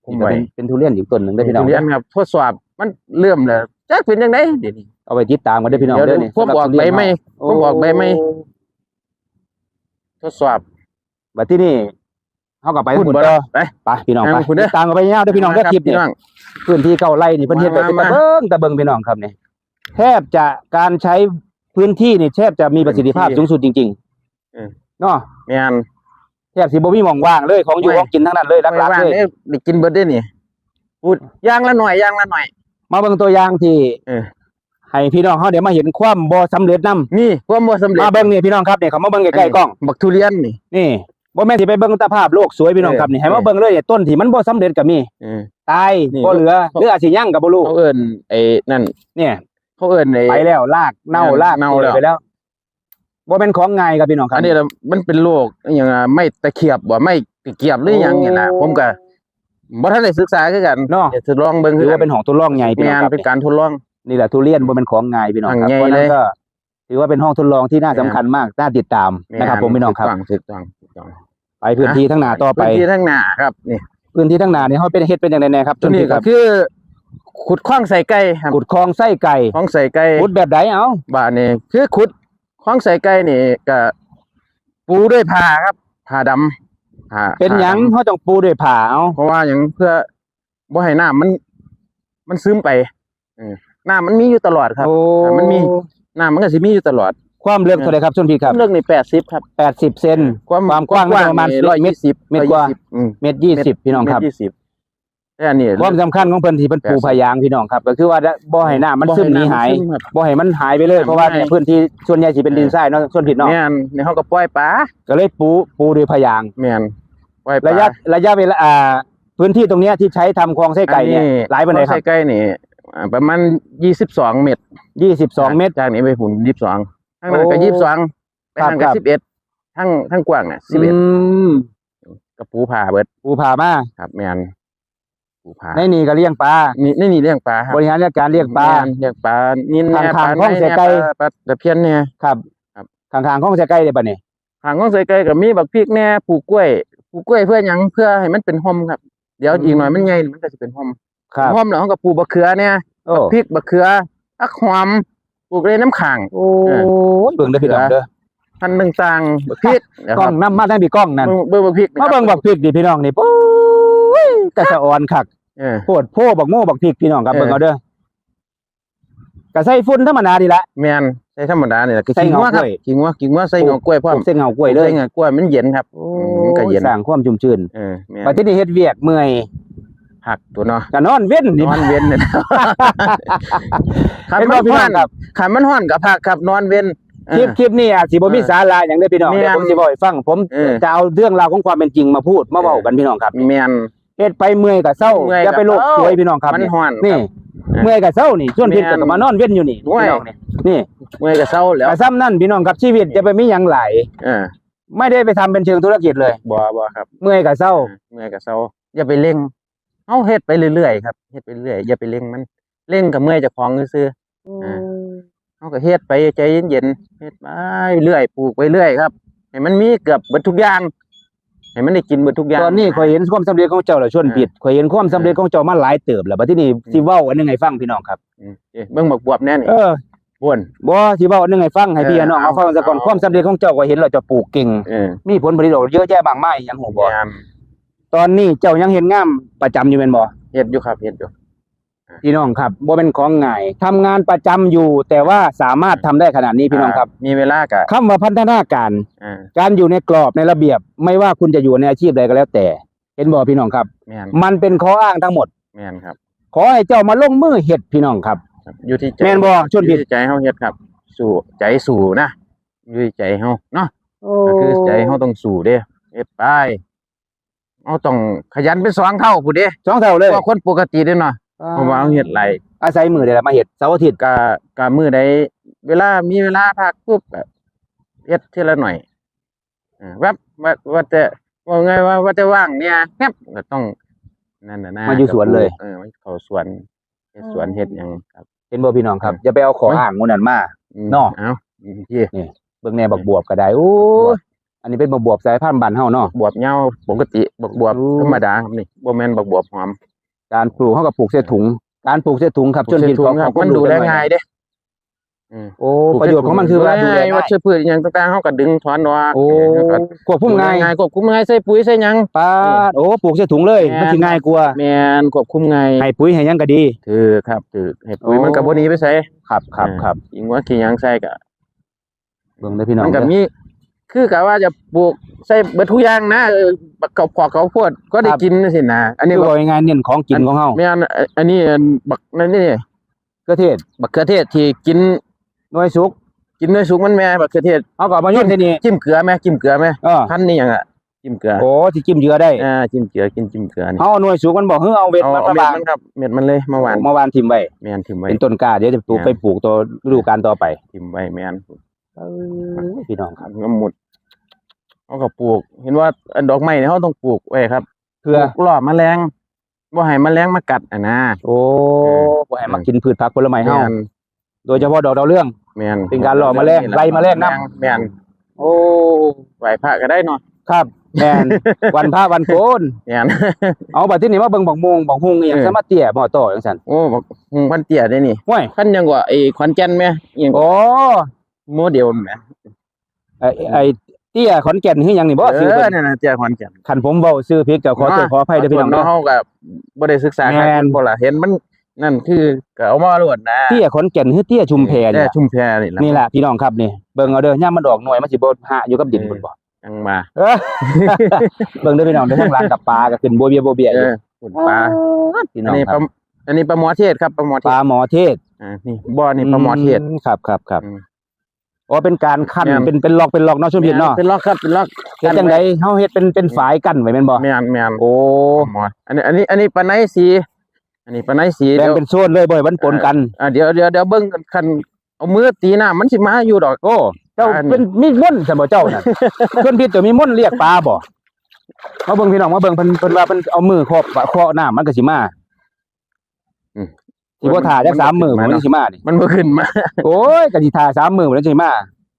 คุ้ม นี่ก็ ไว้ เป็นทุเรียนอีกต้นหนึงเด้อพี่น้อง ทุเรียนครับทดสอบมันเริ่มแล้วจักเป็นจังได๋เดี๋ยวนี้ เอาไปติดตามกันเด้อพี่น้องเด้อนี่ พวกบอกใบไม้ผมบอกใบไม้ ทดสอบ บัดที่นี่เฮาก็ไป พูด พุ่น บ่ ต่อ ไป ไปพี่น้อง ไป ไป พุ่นเด้อ ติดตามกันไปยาวเด้อพี่น้องเด้อคลิป พี่ นี่ น้อง พื้นที่เก่าไร่นี่เพิ่นเฮ็ดไปเป็น มา ตะเบิงพี่น้องครับนี่แทบจะการใช้พื้นที่นี่แทบจะมีประสิทธิภาพสูงสุดจริงๆเนาะ แม่น แทบสิบ่มีหม่องว่างเลยของอยู่ของกินทั้งนั้นเลยหลักๆ ไม่ว่า เลย ได้กินเบิดได้นี่พูดอย่างละหน่อยอย่างละหน่อย มาเบิ่งตัวอย่างที่ เออ ให้พี่น้องเฮาได้มาเห็นความบ่สำเร็จนํ นี่ความบ่สำเร็จ มาเบิ่งนี่พี่น้องครับนี่เขามาเบิ่งใกล้ๆกล้อง บักทุเรียนนี่ นี่บ่แม่นสิไปเบิ่งแตาภาพโลกสวยพี่น้องครับนี่ให้มาเบิ่งเลยต้นที่มันบ่สำเร็จก็มี ตาย นี่ บ่เหลือหรืออาจสิยังก็บ่รู้ เขาเอิ้นไอ้นั่น เนี่ย เขาเอิ้นไอ้ ไปแล้วลากเน่าลาก เน่าแล้ว ไปแล้วบ่เป็นของง่ายครับพี่น้องครับ อันนี้มันเป็นโรคอหย่างไม่ตะเขียบบ่ไม่ตะเกียบหรือหยังนี่ล่ะผมก็บ่ทันได้ศึกษาคือกัน เนาะ จะทดลองเบิ่ง ถื คือ อกั ว่าน เป็นของทดลองใหญ่พี่น้ แม่ อง น ครับ เป็นการทดลอง นี่แหละทุเรียนบ่เป็นของง่ายพี่น้องครับ ใหญ่ เพราะฉะ เล นั้น ย ก็ ถือว่าเป็นห้องทดลองที่น่าสำคัญมากน่าติดตามนะครับผมพี่น้องครับ ถูกต้องถูกต้อง ไปพื้นที่ทั้งหน้าต่อไป พื้นที่ทั้งหน้าครับนี่ พื้นที่ทั้งหน้านี่เขาเป็นเฮ็ดเป็นอย่างไรแน่ครับ ตัวนี้ ค ก็ รับ คือขุดคลองใส่ไก่ครับ ขุดคลองไส้ไก่ คลองใส่ไก่ ขุดแบบไหนเอา บ้านนี่คือขุดคลองใส่ไก่นี่ก็ปูด้วยผ้าครับผ้าดำผ้า เป็นหยัง ผ้าด เขาต้องปูด้วยผ้าเอา ำเพราะว่าหยังเพื่อบ่ให้น้ำมันซึมไปน้ำมันมีอยู่ตลอดครับ โอ้ มันมี น้ำมันก็สิมีอยู่ตลอด ความลึกเท่าไหร่ครับชนพีครับ เรื่องนี่80ครับ 80 เซน ความกว้างประมาณ 120 เมตรกว่า เมตร20พี่น้องครับ เมตร20แต่อันนี้ ความสำคัญของเพิ่นที่เพิ่นปูพยางพี่น้องครับ ก็คือว่าบ่ให้น้ำมันซึมหนีหาย ครับ บ่ให้มันหายไปเลยเพราะว่าเนี่ยพื้นที่ส่วนใหญ่สิเป็นดินทรายเนาะส่วนผิดเนาะ แม่นในเฮาก็ปล่อยปลา ก็เลยปูด้วยพยาง แม่นปล่อยปลา ระยะเวลาพื้นที่ตรงเนี้ยที่ใช้ทำคลองไส้ไก่เนี่ยหลายปานใดครั ใกล้ๆนี่ประมาณ22เมตร บ22 เมตร จากนี้ไปหุ่น22ทั้งนั้นก็ โอ้ 22ไปทาง ครั ก็ บ 11ทั้งกว้างน่ะ อืม 11กระปูผ่าเบิด ปูผ่ามา ครับแม่นปูผ่า ในนี่ก็เลี้ยงปลา นี่เลี้ยงปลาครับ บริหารราชการเลี้ยงปลา แม่นเลี้ยงปลานินแน่ ข้างๆ ปลา คลอง ใน ใส่ แน่ ไก่ ปลาตะเพียนเนี่ย ครับ ครับ ข้างๆของไส้ไก่ได้ปะเนี่ย ข้างของใส่ไก่ก็มีบักพริกแน่ปลูกกล้วยเพื่อหยังเพื่อให้มันเป็นห่มครับเดี๋ยวอีกหน่อยมันใหญ่มันก็สิเป็นห่ม ครับ ห่มแล้วเฮาก็ปลูกบักเขือเนี่ย โอ้ พริกบักเขืออักหอมปลูกเลยน้ำขัง โอ้ยเบิ่งเด้อพี่น้องเด้อ พันธุ์ต่างๆบักพริกนะ ก ค ล้อ รับ งนำมาทั้งพี่กล้องนั่น เบิ่งบักพริก มาเบิ่งบักพริกดิพี่น้องนี่โอ้ยกระสะอ่อนคัก เออ โพดโพบักโม่บักพริกพี่น้องครับ เออ เบิ่งเอาเด้อก็ใส่ฝุ่นธรรมดาดีละ แม่นใส่ธรรมดานี่แหละคือ ใส่ ขิง เงา ว่าครับ กล้วย ขิงว่าใส่เงากล้วยพร้อม เส้นเงากล้วยเลย ใส่เงากล้วยมันเย็นครับ โอ้ มันก็เย็น สร้างความชุ่มชื่น แม่น บัดทีนี้เฮ็ดเวียกเมื่อย ผักตัวเนาะ ก็นอนเว้น น นี่ อนเว้นเนี่ยขัน เป็น มั บ่ น พี่ ฮ้ น้ อ อน งครับ ขันมันฮ้อนกับผักครับนอนเว้น คลิปนี้อาจสิบ่มีสาระหยังเด้อพี่น้อง แม่น เดี๋ยวผมสิบอกให้ฟังผม เออ จะเอาเรื่องราวของความเป็นจริงมาพูดมาเว้ากันพี่น้องครับ แม่น เฮ็ดไปเมื่อยก็เศร้า เมื่อย อย่าไปโลก ก็เศร้า สวยพี่น้องครับ มันฮ้อน นี่ ครับ เมื่อยก็เศร้านี่ส่วนผิด แม่น ก็มานอนเว้นอยู่นี่ โอ้ย พี่น้องนี่ เมื่อยก็เศร้าแล้ว ก็ซ้ำนั่นพี่น้องครับชีวิตจะไปมีหยังหลาย เออ ไม่ได้ไปทำเป็นเชิงธุรกิจเลย บ่ครับ เมื่อยก็เศร้า เมื่อยก็เศร้าอย่าไปเร่งเฮาเฮ็ดไปเรื่อยๆครับเฮ็ดไปเรื่อยอย่าไปเร่งมันเร่งกับเมื่อยเจ้าของซื่อๆ เขาก็เฮ็ดไปใจเย็นๆเฮ็ดไปเรื่อยปลูกไปเรื่อยครับให้มันมีเกือบเบิดทุกอย่างให้มันได้กินเบิดทุกอย่าง ตอนนี้ข่อยเห็นความสำเร็จของเจ้าแล้วชวนผิดข่อยเห็นความสำเร็จของเจ้ามาหลายเติบแล้วบัดทีนี้สิเว้าอันหนึงให้ฟังพี่น้องครับ เบิ่งบักบวบแน่นี่ เออ บ้วน บ่สิเว้าอันหนึงให้ฟังให้พี่น้อง เอา เอาฟังซะก่อน เอา ความสำเร็จของเจ้าข่อยเห็นแล้วเจ้าปลูกเก่ง มีผลผลิตออกเยอะแยะมากมายหยังฮู้บ่ ยาม ตอนนี้เจ้ายังเห็นงามประจำอยู่แม่นบ่ เฮ็ดอยู่ครับเฮ็ดอยู่ พี่น้องครับบ่เป็นของง่ายทำงานประจำอยู่ แต่ว่าสามารถทำได้ขนาดนี้พี่น้องครับ มีเวลาก็ คำว่าพัฒนาการ อ่า การอยู่ในกรอบในระเบียบ ไม่ว่าคุณจะอยู่ในอาชีพใดก็แล้วแต่ เห็นบ่พี่น้องครับ แม่น มันเป็นข้ออ้างทั้งหมด แม่นครับ ขอให้เจ้ามาลงมือเฮ็ดพี่น้องครับ อยู่ที่ใจ แม่นบ่ชวนผิด อยู่ที่ใจเฮาเฮ็ดครับ สู้ใจสู้นะอยู่ที่ใจเฮาเนาะก็คือใจเฮาต้องสู้เด้เฮ็ดไปเฮาต้องขยันเป็น2เท่าพู้นเด้ สองเท่าเลย กว่าคนปกติเด้เนาะเพราะว่าเฮาเฮ็ดหลาย อาศัยมือเดี๋ยวมาเฮ็ดเสาร์อาทิตย์ ก็มื้อใดเวลามีเวลาพักปุ๊บก็เฮ็ดทีละหน่อยแวบว่าแต่ว่าไงว่าแต่ว่างเนี่ยแป๊บก็ต้องนั่นน่ะนะ มาอยู่สวนเลย มาเข้าสวนเฮ็ดสวนเฮ็ดหยังครับ เห็นบ่พี่น้องครับอย่าไปเอาข้ออ้างหมู่นั้นมา เนาะ เอ้าพี่ เบิ่งแน่บักบวบก็ได้โอ้ยอันนี้เป็นบักบวบสายพันธุ์บ้านเฮาเนาะ บวบเหย้าปกติบักบวบ โอ้ ธรรมดาครับนี่บ่แม่นบักบวบหอม การปลูกเฮาก็ปลูกใส่ถุงการปลูกใส่ถุงครับจนผิด ถุ ของ ครับ ค มันดูแลง่ายเด้ โอ้ประโยชน์ของมันคือว่าดูแล วั ง่าย ชพืชอหยังต่างๆเฮาก็ดึงถอนออก โอ้ แล้วก็ ควบคุมง่าย ควบคุมง่ายใส่ปุ๋ยใส่หยัง ปาดโอ้ปลูกใส่ถุงเลย แม่น มันสิง่ายกว่า แม่นควบคุมง่าย ให้ปุ๋ยให้หยังก็ดี ถือครับถือให้ปุ๋ย โอ้ มันก็บ่หนีไปไส ครับ อิงว่าขี้หยังใส่ก็ เบิ่งเด้อพี่น้อง มันก็ เด้อ มีคือกะว่าจะปลูกใส่เบิดทุกอย่างนะบักกอกพอกเขาวโพดก็ได้กินจังซี่นะอันนี้ คือ บัก ว่าง่ายๆเน้นของกินของเฮา แม่นอันนี้บักนั่นนี่ เกระเทศ บักเขือเทศที่กิน หน่วยสุก กินด้วยสุกมันแม่บักเขือเทศ เฮาก็เอามาโยนที่นี่ จิ้มเกลือไหมจิ้มเกลือไหม เออ พันนี่หยังอ่ะจิ้มเกลือ โอ้ที่จิ้มเหยื่อได้ จิ้มเกลือกินจิ้มเกลือนี่ เฮาเอาหน่วยสุกมันบอกเฮ้อเอาเว็ด เอา มา เอา บาง เม็ดมันครับเม็ดมันเลยเมื่อวาน เมื่อวานทิ่มไว้ แม่นถิ่มไว้ เป็นต้นกล้าเดี๋ยวจะปลูก แม่น ไปปลูกตัวฤดูกาลต่อไป ถิ่มไว้แม่น พี่น้องครับ งำหมุดเขาก็ปลูก เห็นว่าอันดอกไม้เนี่ยเขาต้องปลูกไว้ครับ เพื่อ ปลูกล่อแมลงบ่ให้แมลงมากัดอ่ะนะ โอ้บ่ให้มากินพืชผักผลไม้เฮา แม่น โดยเฉพาะดอกดาวเรือง แม่น เป็นการล่อแมลงไล่แมลงนำ แม่น โอ้ ไหว้พระก็ได้เนาะ ครับแม่น วันพระวันโกน แม่น เอาบัดที่นี่มาเบิ่งบักม่วงบักฮุงอีหยังสามารถเตี้ยบ่ต่อจังซั่น โอ้บักฮุงพันเตี้ยได้นี่ ห้วย พันยังกว่าไอ้ขอนแก่นแม่อีหยัง โอ้ โมเดลแม่ ไอ้เตี้ยขอนแก่นคือหยังนี่บ่ชื่อเพิ่น นั่นน่ะเตี้ยขอนแก่น คันผมเว้าชื่อผิดก็ขอโทษขออภัยเด้อพี่น้องเด้อ เฮาก็บ่ได้ศึกษา แม่น บ่ล่ะเห็นมันนั่นคือก็เอามาลวดนะ เตี้ยขอนแก่นคือเตี้ยชุมแพ แต่ นี่ล่ะ ชุมแพนี่ล่ะ นี่แหละพี่น้องครับนี่เบิ่งเอาเด้อย่ามมันออกหน่วยมันสิบ่หะอยู่กับดินพุ่นบ่ จังมา เออ เบิ่งเด้อพี่น้องเด้อทางร้านกับปลาก็ขึ้นบัวเบียอยู่ ขุดปลา พี่ อั น้ น อง นี้ ค ป รั ลา บ อันนี้ปลาหมอเทศครับปลาหมอเท ป ศ ลาหมอเทศ นี่บ่อนี่ปลาหมอเทศ ครับ อืม อ๋อเป็นการคั่น แม่น เป็นล็อกเนาะช่วงผิดเนาะ เป็นล็อกครับเป็นล็อก เฮ็ดจังไดเฮาเฮ็ดเป็นฝายกั้นไว้แม่นบ่ แม่น โอ้ หมออันนี้ปลาไหนสี อันนี้ปลาไหนสี แบ่งเป็นโซนเลยบ่ให้มันปนกัน เดี๋ยวเบิ่งกันคันเอามือตีน้ำมันสิมาอยู่ดอก โอ้เจ้า อัน เป็นมีมนต์ซั่นบ่เจ้าน่ะ ช่วงผิดจะมีมนต์เรียกปลาบ่มาเบิ่งพี่น้องมาเบิ่งเพิ่นว่าเพิ่นเอามือเคาะน้ำมันก็สิมา อืม สิบ่ท่าจัก3มื้อมันสิมานี่ มันบ่ขึ้นมา โอ้ยกะสิทา3มื้อมันสิมา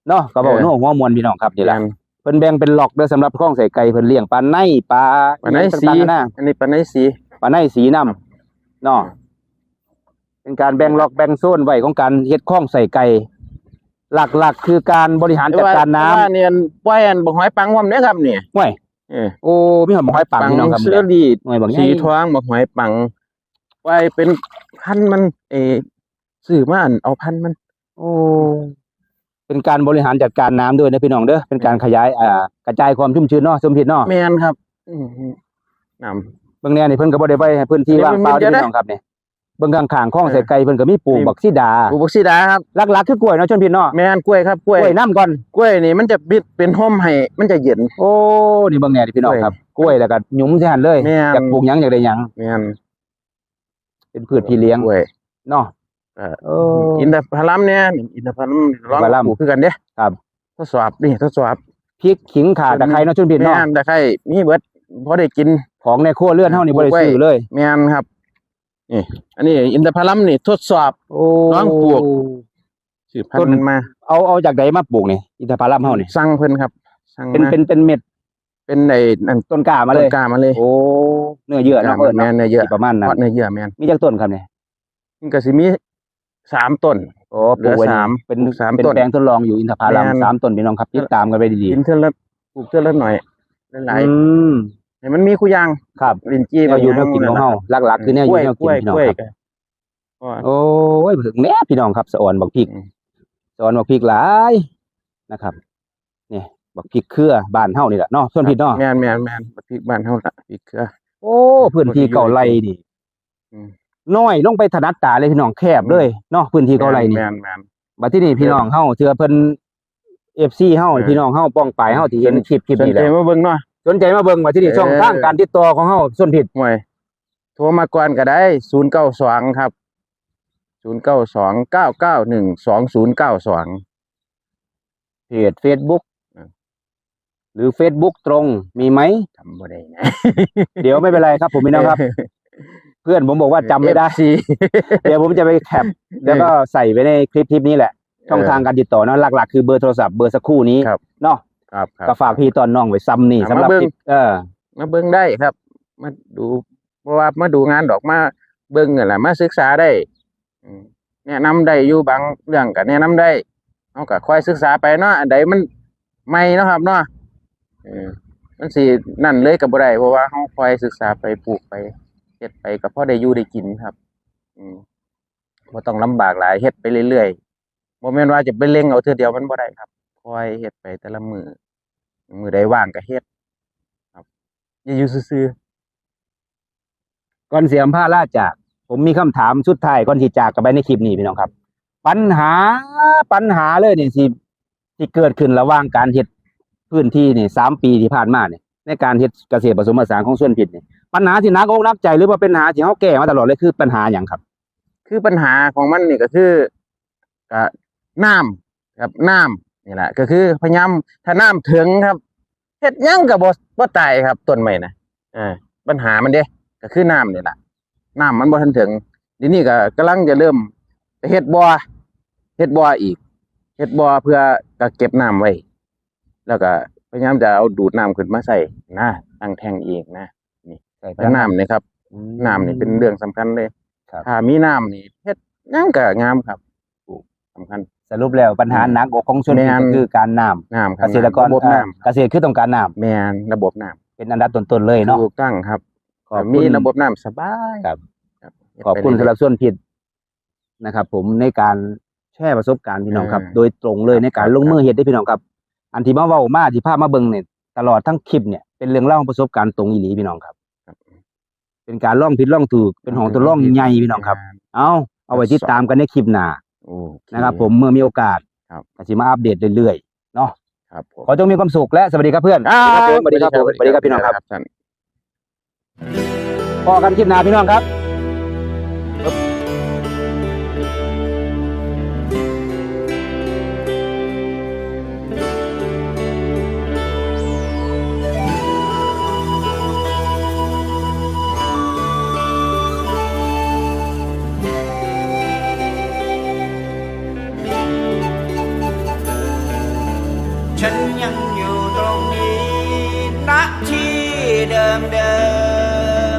เนาะก็บอกโน้หัวมวนพี่น้องครับนี่แหละเพิ่นแบ่งเป็นล็อกเด้อสำหรับข้องใส่ไก่เพิ่นเลี้ยงปลาในปลา ปลาไหนสี ต่างๆนะ อันนี้ปลาไหนสี ปลาในสีน้ำเนาะเป็นการแบ่งล็อกแบ่งโซนไว้ของการเฮ็ดข้องใส่ไก่หลักๆคือการบริหารจัดการน้ำ แต่ว่าเนี่ยปล่อยอันบ่หอยปังพร้อมเด้อครับนี่ ห้วย เออ โอ้มีหอมหอยปังพี่น้องครับ เสื้อดี หน่วยบาง สีทองบ่หอยปังปล่อยเป็นพันธุ์มันซื้อมาอันเอาพันธุ์มัน โอ้เป็นการบริหารจัดการน้ำด้วยนะพี่น้องเด้อเป็นการขยายกระจายความชุ่มชื้นเนาะสมผิดเนาะ แม่นครับน้ำ เบิ่งแน่นี่เพิ่นก็บ่ได้ไว้ให้พื้นที่ว่างเปล่าเด้อพี่น้องครับนี่เบิ่งข้างๆข้องใส่ไก่เพิ่นก็มีปลูกบักซีดา ปลูกบักซีดาครับ หลักๆคือกล้วยเนาะชนพี่เนาะ แม่นกล้วยครับกล้วย กล้วยน้ำก่อน กล้วยนี่มันจะบิดเป็นห่มให้มันจะเย็น โอ้นี่เบิ่งแน่ดิพี่น้องครับกล้วยแล้วก็หยุมใส่หั่นเลย แม่น อยากปลูกหยังอยากได้หยัง แม่น เป็นพืชพี่เลี้ยง กล้วย เนาะ เอ่อ โอ้ อินทผลัมเนี่ยอินทผลัมลอง อินทผลัม ปลูกคือกันเด้ ครับ ทดสอบนี่ทดสอบ พริกขิงข่าตะไคร้เนาะชนพี่ แม่ เนาะ นแต่ใครมีเบิดพอได้กิน ของในครัวเรือนเฮานี่บ่ได้ซื้อเลย แม่นครับนี่อันนี้อินทผลัมนี่ทดสอบ โอ้ ลองปลูก สืบพันธุ์มันมา เอาจากใดมาปลูกนี่อินทผลัมเฮานี่ สั่งเพิ่นครับสั่ง เป็น มา เป็นเม็ด เป็นไอ้นั่น ต้นกล้ามาเลย ต้นกล้ามาเลย โอ้เนื้อเยื่อเนาะเอิ้น แม่ เนาะ นเนื้อเยื่อ สิประมาณนั้น เพราะเนื้อเยื่อแม่น มีจักต้นครับนี่ มันก็สิมี3ต้น โอ้ปลูกไว้ เหลือ นี่ สาม เป็น ปลูกสาม เป็น ต้น แปลงทดลองอยู่อินทผลัม แม่น 3ต้นพี่น้องครับติดตามกันไปดี กินเทื่อละปลูกเทื่อละหน่อยห ๆ ลาย อืม ๆให้มันมีคู่อย่าง ครับ ลิ้นจี้ เราอยู่แนวกินของเฮาหลักๆคือแนวอยู่แนวกินพี่น้องครับ กล้วย โอ้ยถึงแม่พี่น้องครับสะออนบักพริก อืม สะออนบักพริกหลายนะครับนี่บักพริกเครือบ้านเฮานี่แหละเนาะส่วนผิดเนาะ แม่นบักพริกบ้านเฮาละพริกเครือ โอ้พื้นที่เก่าไรนี่ อืม น้อยลงไปถนัดตาเลยพี่น้องแคบเลยเนาะพื้นที่เก่าไรนี่ แม่น บัดที่นี่พี่น้องเฮาเทื่อเพิ่น FC เฮา เออ พี่น้องเฮาป้องปลายเฮาที่เห็นคลิป สน นี้ ใจ แล้ว มาเบิ่งเนาะ สนใจมาเบิ่งว่าที่นี่ เออ ช่องทางการติดต่อของเฮาส่วนผิด ห่วยโทรมาก่อนก็ได้092ครับ092-991-2092 เพจ Facebook อืม หรือ Facebook ตรงมีไหม จำบ่ได้นะ เดี๋ยวไม่เป็นไรครับผมพี่น้องครับ เพื่อนผมบอกว่าจำไม่ได้ FC เดี๋ยวผมจะไปแคปแล้วก็ใส่ไว้ในคลิปนี้แหละ ช่องทางการติดต่อเนาะหลักๆคือเบอร์โทรศัพท์เบอร์สักครู่นี้ ครับ เนาะ ครับ ก็ฝากพี่ตอนน้องไว้ซ้ำนี่ เอา สำหรับ มาเบิ่ง คลิปมาเบิ่งได้ครับ มาดูเพราะว่ามาดูงานดอกมาเบิ่งนั่นแหละมาศึกษาได้อืมแนะนำได้อยู่บางเรื่องก็แนะนำได้เฮาก็ค่อยศึกษาไปเนาะอันใดมันใหม่เนาะครับเนาะมันสินั่นเลยก็บ่ได้เพราะว่าเฮาค่อยศึกษาไปปลูกไปเฮ็ดไปก็พอได้อยู่ได้กินครับ บ่ต้องลำบากหลายเฮ็ดไปเรื่อยๆบ่แม่นว่าจะไปเร่งเอาเทื่อเดียวมันบ่ได้ครับค่อยเฮ็ดไปแต่ละมื้อใดว่างก็เฮ็ดครับอย่าอยู่ซื่อ ก่อนเสียมผ้าล่าจาก ผมมีคำถามสุดท้ายก่อนที่จากกันไปในคลิปนี้พี่น้องครับ ปัญหาเลยนี่ที่เกิดขึ้นระหว่างการเฮ็ดพื้นที่นี่3 ปีที่ผ่านมาเนี่ยในการเฮ็ดเกษตรผสมผสานของส่วนผิดนี่ปัญหาที่หนักอกหนักใจหรือว่าเป็นปัญหาที่เฮาแก้มาตลอดเลยคือปัญหาหยังครับ คือปัญหาของมันนี่ก็คือก็น้ำครับน้ำนี่แหละก็คือพยายามถ้าน้ำถึงครับเฮ็ดหยังก็บ่ตายครับต้นไม้นะปัญหามันเด้ก็คือน้ำนี่แหละน้ำมันบ่ทันถึงทีนี้ก็กำลังจะเริ่มไปเฮ็ดบ่อ เฮ็ดบ่ออีกเฮ็ดบ่อเพื่อกักเก็บน้ำไว้แล้วก็พยายามจะเอาดูดน้ำขึ้นมาใส่นะตั้งแทงเองนะนี่แล้วน้ำนี่ครับน้ำนี่เป็นเรื่องสำคัญเลย ครับ ถ้ามีน้ำนี่เฮ็ดหยังก็งามครับสำคัญ สรุปแล้วปัญหาหนักอกของชน แม่น ก็คือการน้ำ น้ำค เก รับ ษตรกร ระบบน้ำ เกษตรคือต้องการน้ำ แม่นระบบน้ำ เป็นอันดับต้นๆเลยเนาะ ถูกต้องครับ ขอบคุณ มีระบบน้ำสบาย ครับ ครับ ขอบคุณ เฮ็ด สำห ไป รับส่วนผิดนะครับ ผมในการแชร์ประสบการณ์พี่น้องครับ อ่า โดยตรงเลยในการลงมือเฮ็ดได้พี่น้องครับ อันที่มาเว้ามาที่ภาพมาเบิ่งเนี่ยตลอดทั้งคลิปเนี่ยเป็นเรื่องเล่าของประสบการณ์ตรงอีหลีพี่น้องครับ ครับ เป็นการล่องผิดล่องถูกเป็นของตัวล่องใหญ่พี่น้องครับ เอาไว้ติดตามกันในคลิปหน้า โอเค นะครับ ผมเมื่อมีโอกาส ครับ ก็สิมาอัปเดตเรื่อยๆเนาะ ครับผม ขอจงมีความสุขและสวัสดีครับเพื่อนสวัสดีครับผมสวัสดีครับพี่น้องครับ ท่าน พอกันคลิปหน้าพี่น้องครับ ฉันยังอยู่ตรงนี้ณที่เดิมเดิ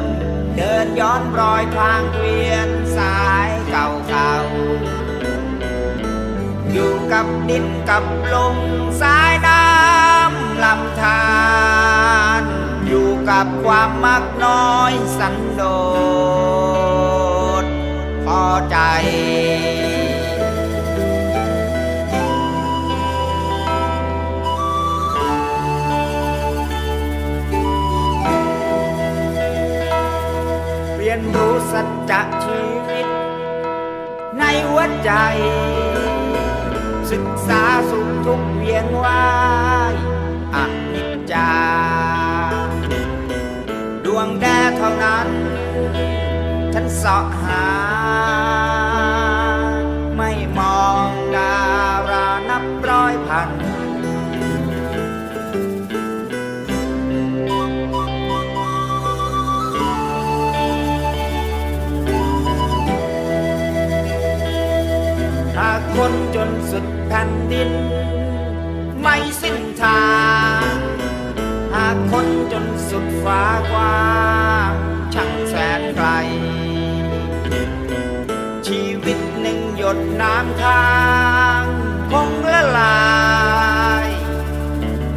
มๆเดินย้อนรอยทางเกวียนสายเก่าๆอยู่กับดินกับลมสายน้ำลำธารอยู่กับความมักน้อยสันโดษพอใจ เรียนรู้สัจจะชีวิตในหัวใจ ศึกษาสุขทุกข์เวียนว่ายอนิจจา ดวงแดดเท่านั้น ฉันเสาะหา ไม่มองดารานับร้อยพัน หากคนจนสุดแผ่นดิน ไม่สิ้นทาง หากคนจนสุดฟ้ากว้างช่างแสนไกล ชีวิตหนึ่งหยดน้ำค้างคงละลาย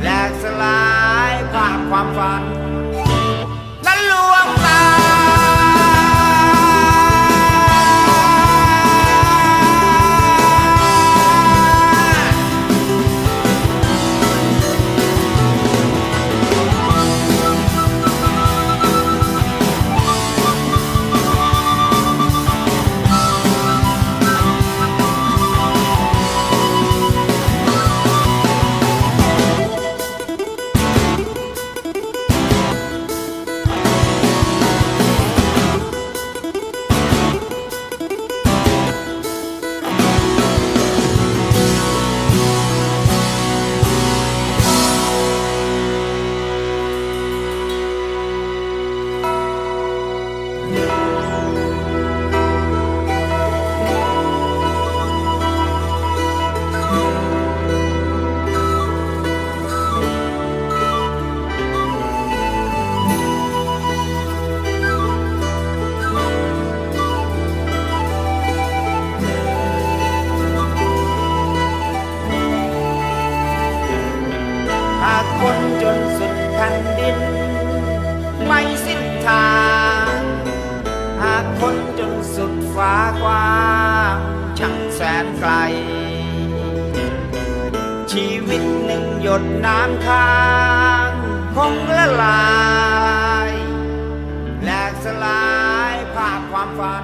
แหลกสลายภาพความฝันนั้นลวงตา คนจนสุดแผ่นดินไม่สิ้นทางหากคนจนสุดฟ้ากว้างช่างแสนไกลชีวิตหนึ่งหยดน้ำค้างคงละลายแหลกสลายภาพความฝัน